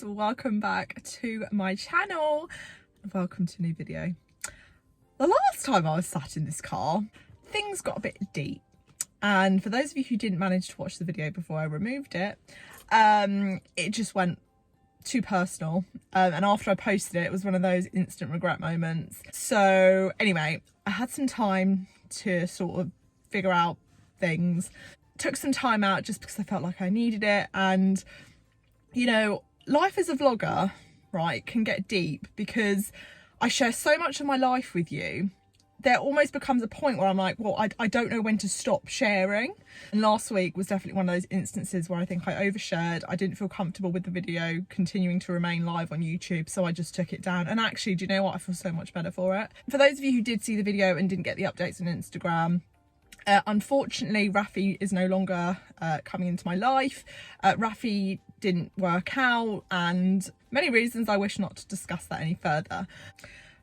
girls, welcome back to my channel. Welcome to a new video. The last time I was sat in this car, things got a bit deep, and for those of you who didn't manage to watch the video before I removed it, it just went too personal, and after I posted it, it was one of those instant regret moments. So anyway, I had some time to sort of figure out things, took some time out just because I felt like I needed it. And you know, life as a vlogger, right, can get deep because I share so much of my life with you. There almost becomes a point where I'm like, well, I don't know when to stop sharing. And last week was definitely one of those instances where I think I overshared. I didn't feel comfortable with the video continuing to remain live on YouTube, so I just took it down. And actually, do you know what? I feel so much better for it. For those of you who did see the video and didn't get the updates on Instagram, unfortunately, Rafi is no longer coming into my life. Rafi didn't work out, and many reasons I wish not to discuss that any further.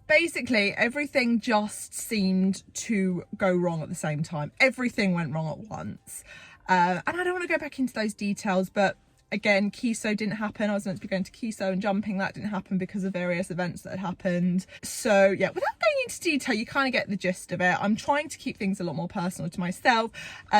Basically, everything just seemed to go wrong at the same time. Everything went wrong at once. And I don't want to go back into those details, but again, Kiso didn't happen. I was meant to be going to Kiso and jumping. That didn't happen because of various events that had happened. So yeah, without going into detail, you kind of get the gist of it. I'm trying to keep things a lot more personal to myself.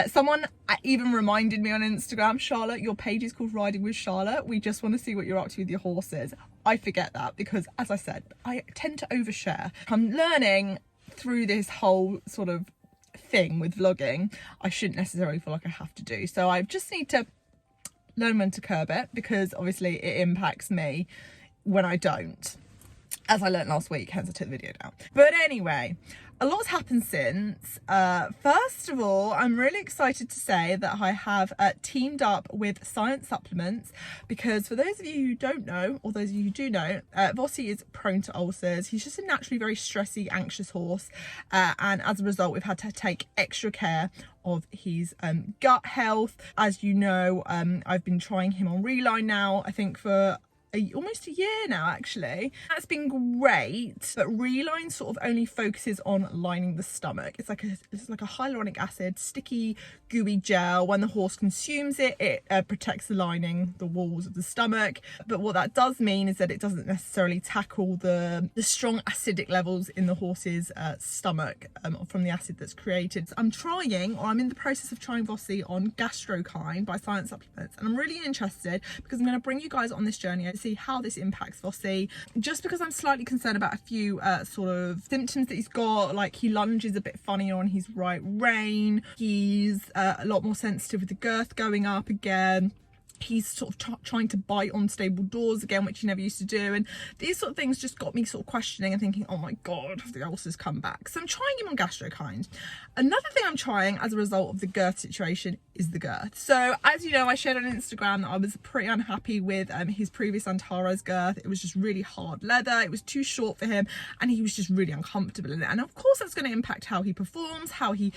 Someone even reminded me on Instagram, Charlotte, your page is called Riding with Charlotte. We just want to see what you're up to with your horses. I forget that because, as I said, I tend to overshare. I'm learning through this whole sort of thing with vlogging, I shouldn't necessarily feel like I have to do. So I just need to learn when to curb it, because obviously it impacts me when I don't, as I learned last week, hence I took the video down. But anyway, a lot's happened since. First of all, I'm really excited to say that I have teamed up with Science Supplements, because for those of you who don't know, or those of you who do know, Vossi is prone to ulcers. He's just a naturally very stressy, anxious horse, and as a result we've had to take extra care of his gut health. As you know, I've been trying him on Reline now, I think for almost a year now actually. That's been great, but Reline sort of only focuses on lining the stomach. It's like a hyaluronic acid, sticky, gooey gel. When the horse consumes it, it protects the lining, the walls of the stomach. But what that does mean is that it doesn't necessarily tackle the strong acidic levels in the horse's stomach from the acid that's created. So I'm in the process of trying Vossi on GastroKind by Science Supplements, and I'm really interested because I'm going to bring you guys on this journey to see how this impacts Vossi, just because I'm slightly concerned about a few sort of symptoms that he's got. Like, he lunges a bit funny on his right rein, he's a lot more sensitive with the girth going up again, he's sort of trying to bite on stable doors again, which he never used to do. And these sort of things just got me sort of questioning and thinking, oh my god, have the ulcers come back? So I'm trying him on GastroKind. Another thing I'm trying as a result of the girth situation is the girth. So as you know, I shared on Instagram that I was pretty unhappy with his previous Antares girth. It was just really hard leather, it was too short for him, and he was just really uncomfortable in it. And of course that's going to impact how he performs, how he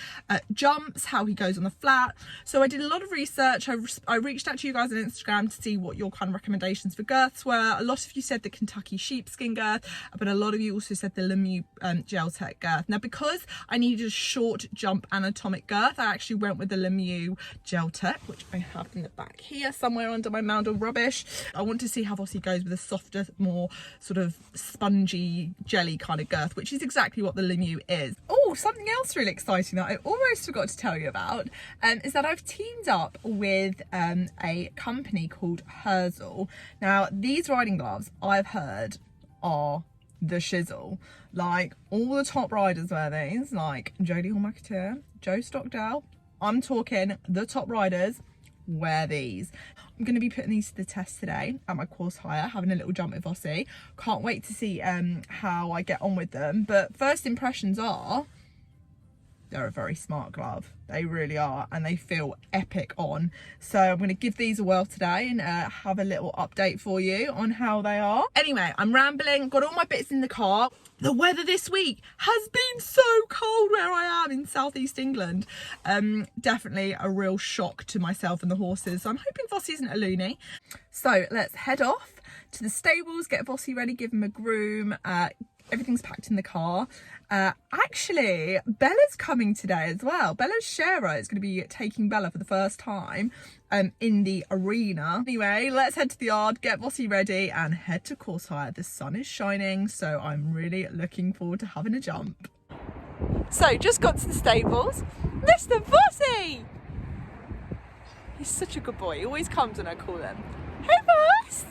jumps, how he goes on the flat. So I did a lot of research. I reached out to you guys on Instagram to see what your kind of recommendations for girths were. A lot of you said the Kentucky sheepskin girth, but a lot of you also said the Lemieux gel tech girth. Now, because I needed a short jump anatomic girth, I actually went with the Lemieux gel tech, which I have in the back here somewhere under my mound of rubbish. I want to see how Vossi goes with a softer, more sort of spongy jelly kind of girth, which is exactly what the Lemieux is. Oh, something else really exciting that I almost forgot to tell you about is that I've teamed up with a company called Hirzl. Now, these riding gloves, I've heard, are the shizzle. Like, all the top riders wear these, like Jodie Hall-McAteer, Joe Stockdale. I'm talking the top riders wear these. I'm going to be putting these to the test today at my course hire, having a little jump with Vossi. Can't wait to see how I get on with them. But first impressions are, they're a very smart glove. They really are, and they feel epic on. So I'm going to give these a whirl today and have a little update for you on how they are. Anyway, I'm rambling, got all my bits in the car. The weather this week has been so cold where I am in southeast England. Definitely a real shock to myself and the horses. So I'm hoping Vossi isn't a loony. So let's head off to the stables, get Vossi ready, give him a groom, everything's packed in the car. Actually, Bella's coming today as well. Bella's sharer is going to be taking Bella for the first time in the arena. Anyway, let's head to the yard, get Vossi ready and head to course hire. The sun is shining, so I'm really looking forward to having a jump. So just got to the stables. Mr. Vossi! He's such a good boy. He always comes when I call him. Hey, Voss!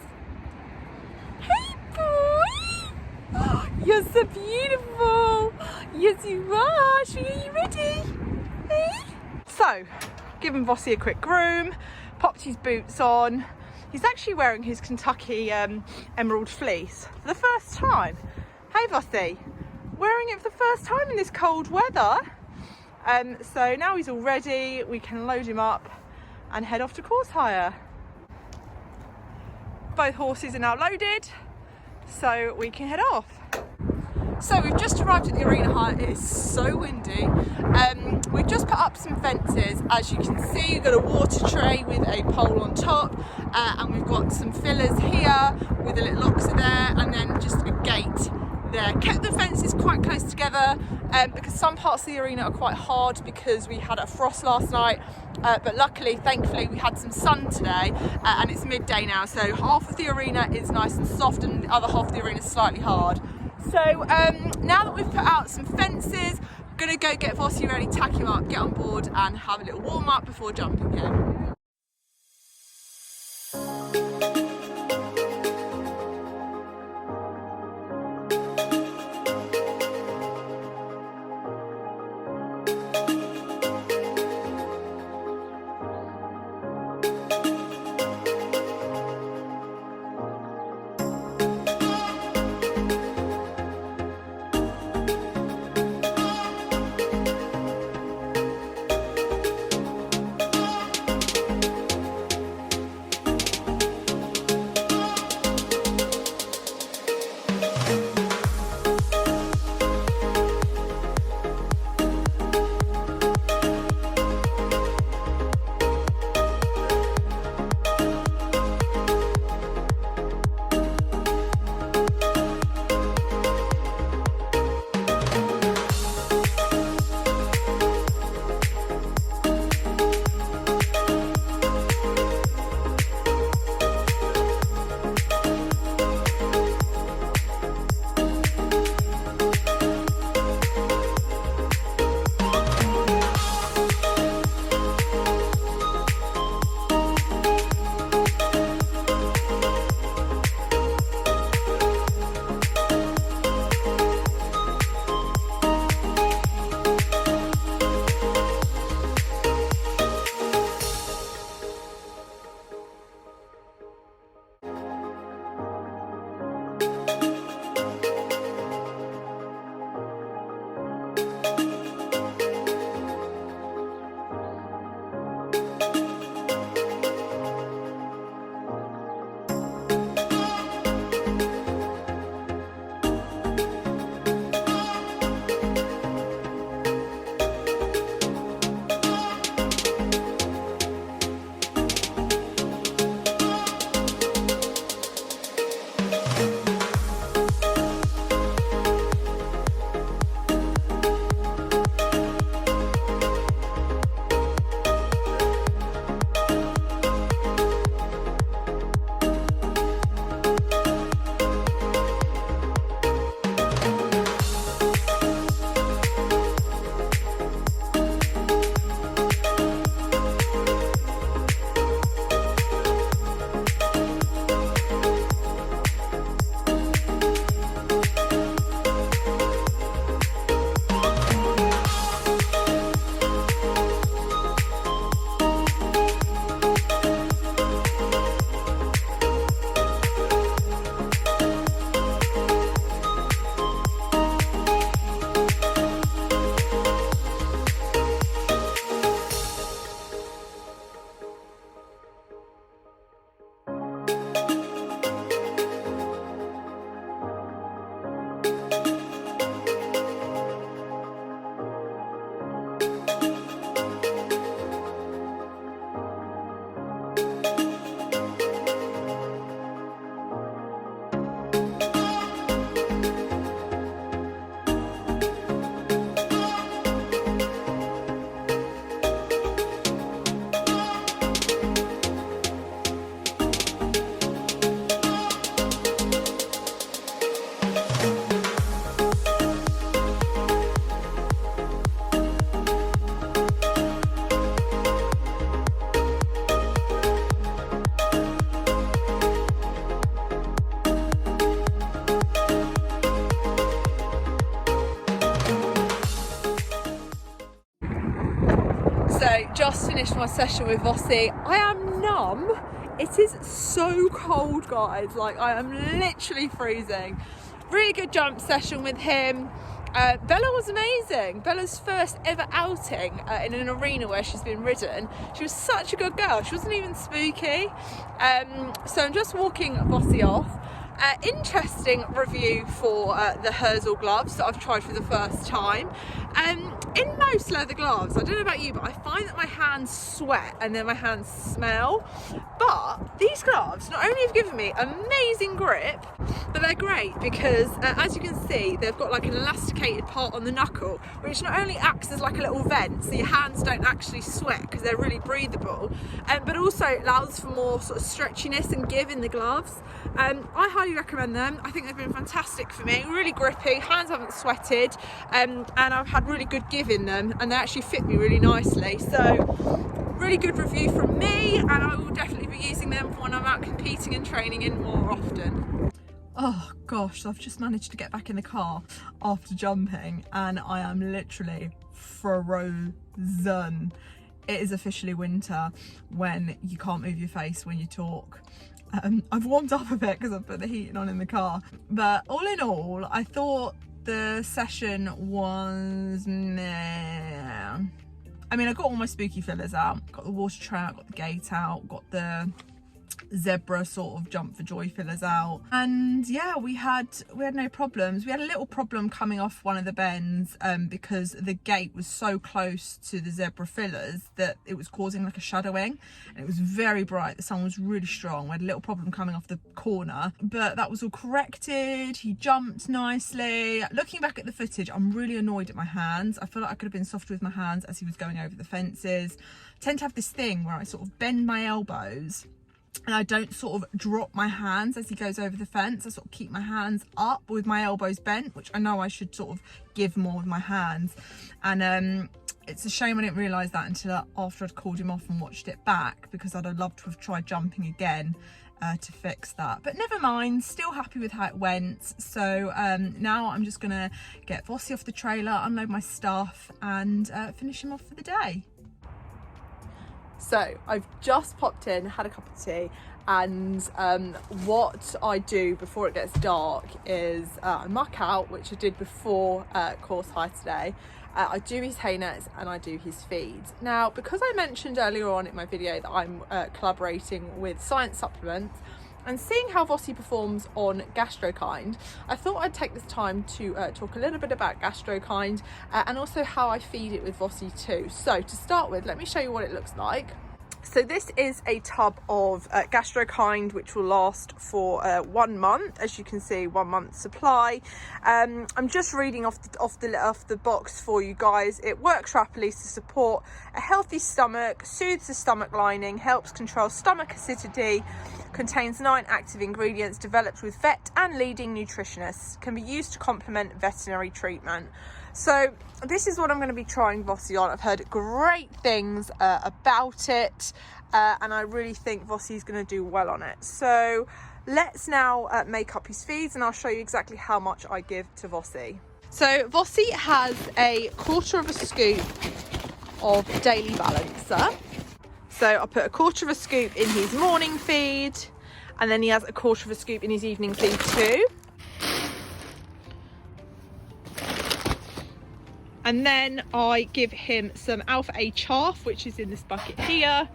Hey, boy! Oh, you're so beautiful! Yes, you are! Are you ready? Hey? So, giving Vossi a quick groom, popped his boots on. He's actually wearing his Kentucky emerald fleece for the first time. Hey, Vossi! Wearing it for the first time in this cold weather. So now he's all ready, we can load him up and head off to course hire. Both horses are now loaded, so we can head off. So we've just arrived at the arena hire. It is so windy. We've just put up some fences. As you can see, we've got a water tray with a pole on top, and we've got some fillers here with a little oxer there, and then just a gate there. Kept the fences quite close together because some parts of the arena are quite hard because we had a frost last night, but luckily, thankfully, we had some sun today and it's midday now, so half of the arena is nice and soft and the other half of the arena is slightly hard. So now that we've put out some fences, I'm gonna go get Vossi ready, tack him up, get on board and have a little warm up before jumping in. just finished my session with Vossi. I am numb. It is so cold, guys. Like, I am literally freezing. Really good jump session with him. Bella was amazing. Bella's first ever outing in an arena where she's been ridden. She was such a good girl. She wasn't even spooky. So I'm just walking Vossi off. Interesting review for the Hirzl gloves that I've tried for the first time. In most leather gloves, I don't know about you, but I find that my hands sweat and then my hands smell. But these gloves not only have given me amazing grip, but they're great because as you can see, they've got like an elasticated part on the knuckle, which not only acts as like a little vent so your hands don't actually sweat because they're really breathable, but also allows for more sort of stretchiness and give in the gloves. I highly recommend them. I think they've been fantastic for me. Really grippy, hands haven't sweated, and I've had really good give in them, and they actually fit me really nicely. So really good review from me, and I will definitely be using them for when I'm out competing and training in more often. Oh gosh, I've just managed to get back in the car after jumping and I am literally frozen. It is officially winter when you can't move your face when you talk. I've warmed up a bit because I've put the heating on in the car, but all in all, I thought the session was meh. I mean, I got all my spooky fillers out, got the water tray out, got the gate out, got the zebra sort of jump for joy fillers out, and yeah, we had no problems. We had a little problem coming off one of the bends because the gate was so close to the zebra fillers that it was causing like a shadowing, and it was very bright. The sun was really strong. We had a little problem coming off the corner, but that was all corrected. He jumped nicely. Looking back at the footage, I'm really annoyed at my hands. I feel like I could have been softer with my hands as he was going over the fences. I tend to have this thing where I sort of bend my elbows and I don't sort of drop my hands as he goes over the fence. I sort of keep my hands up with my elbows bent, which I know I should sort of give more with my hands. And it's a shame I didn't realise that until after I'd called him off and watched it back, because I'd have loved to have tried jumping again to fix that. But never mind, still happy with how it went. So now I'm just gonna get Vossi off the trailer, unload my stuff, and finish him off for the day. So I've just popped in, had a cup of tea, and what I do before it gets dark is I muck out, which I did before course high today. I do his hay nets and I do his feeds. Now, because I mentioned earlier on in my video that I'm collaborating with Science Supplements, and seeing how Vossi performs on GastroKind, I thought I'd take this time to talk a little bit about GastroKind and also how I feed it with Vossi too. So to start with, let me show you what it looks like. So this is a tub of GastroKind, which will last for 1 month. As you can see, 1 month supply. I'm just reading off the box for you guys. It works rapidly to support a healthy stomach, soothes the stomach lining, helps control stomach acidity, contains 9 active ingredients developed with vet and leading nutritionists, can be used to complement veterinary treatment. So this is what I'm going to be trying Vossi on. I've heard great things about it, and I really think Vossi is going to do well on it. So let's now make up his feeds, and I'll show you exactly how much I give to Vossi. So Vossi has a 1/4 of a scoop of Daily Balancer. So I'll put a 1/4 of a scoop in his morning feed, and then he has a 1/4 of a scoop in his evening feed too. And then I give him some Alpha A chaff, which is in this bucket here.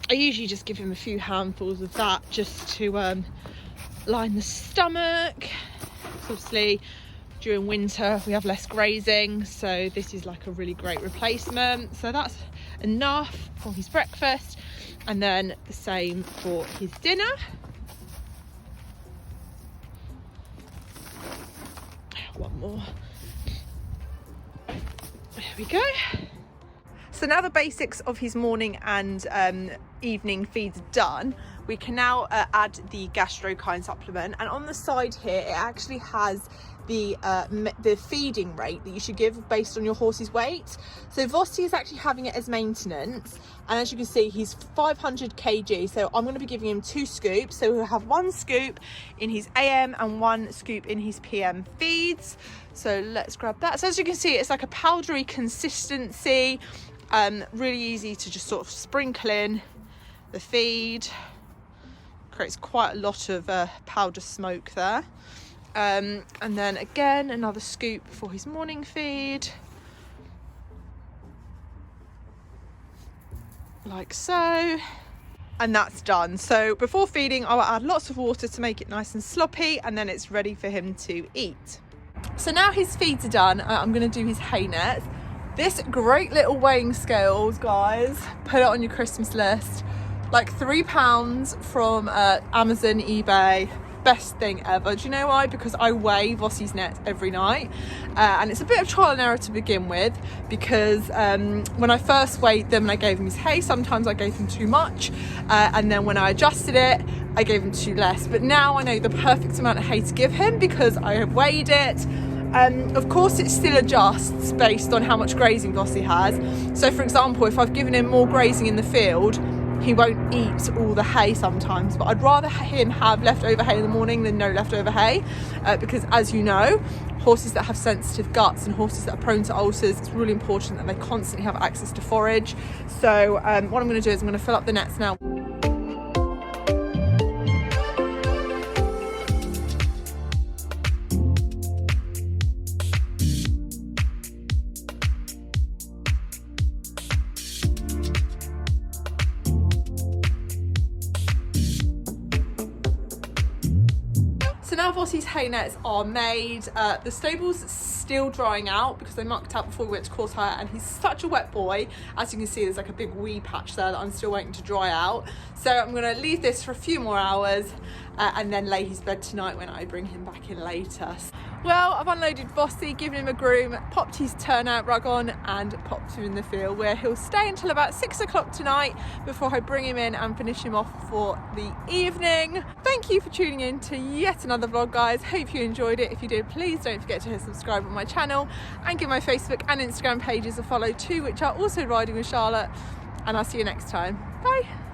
I usually just give him a few handfuls of that just to line the stomach. So obviously during winter we have less grazing, so this is like a really great replacement. So that's enough for his breakfast, and then the same for his dinner. One more. There we go. So now the basics of his morning and evening feeds are done, we can now add the GastroKind supplement, and on the side here it actually has the feeding rate that you should give based on your horse's weight. So Vossi is actually having it as maintenance, and as you can see he's 500 kg, so I'm going to be giving him 2 scoops. So he'll have 1 scoop in his AM and 1 scoop in his PM feeds. So let's grab that. So as you can see, it's like a powdery consistency, really easy to just sort of sprinkle in the feed. Creates quite a lot of powder smoke there. And then again another scoop for his morning feed, like so, and that's done. So before feeding I will add lots of water to make it nice and sloppy, and then it's ready for him to eat. So now his feeds are done, I'm going to do his hay nets. This great little weighing scales, guys, put it on your Christmas list. Like £3 from Amazon, eBay. Best thing ever. Do you know why? Because I weigh Vossi's nets every night, and it's a bit of trial and error to begin with, because when I first weighed them and I gave him his hay, sometimes I gave him too much, and then when I adjusted it I gave him too less. But now I know the perfect amount of hay to give him because I have weighed it. Of course it still adjusts based on how much grazing Vossi has. So for example, if I've given him more grazing in the field, he won't eat all the hay sometimes, but I'd rather him have leftover hay in the morning than no leftover hay, because as you know, horses that have sensitive guts and horses that are prone to ulcers, it's really important that they constantly have access to forage. So what I'm going to do is I'm going to fill up the nets now. So now Vossi's hay nets are made. The stable's still drying out because they mucked out before we went to course hire, and he's such a wet boy. As you can see, there's like a big wee patch there that I'm still waiting to dry out. So I'm going to leave this for a few more hours and then lay his bed tonight when I bring him back in later. Well, I've unloaded Vossi, given him a groom, popped his turnout rug on and popped him in the field, where he'll stay until about 6 o'clock tonight before I bring him in and finish him off for the evening. Thank you for tuning in to yet another vlog, guys. Hope you enjoyed it. If you did, please don't forget to hit subscribe on my channel and give my Facebook and Instagram pages a follow too, which are also Riding with Charlotte, and I'll see you next time. Bye.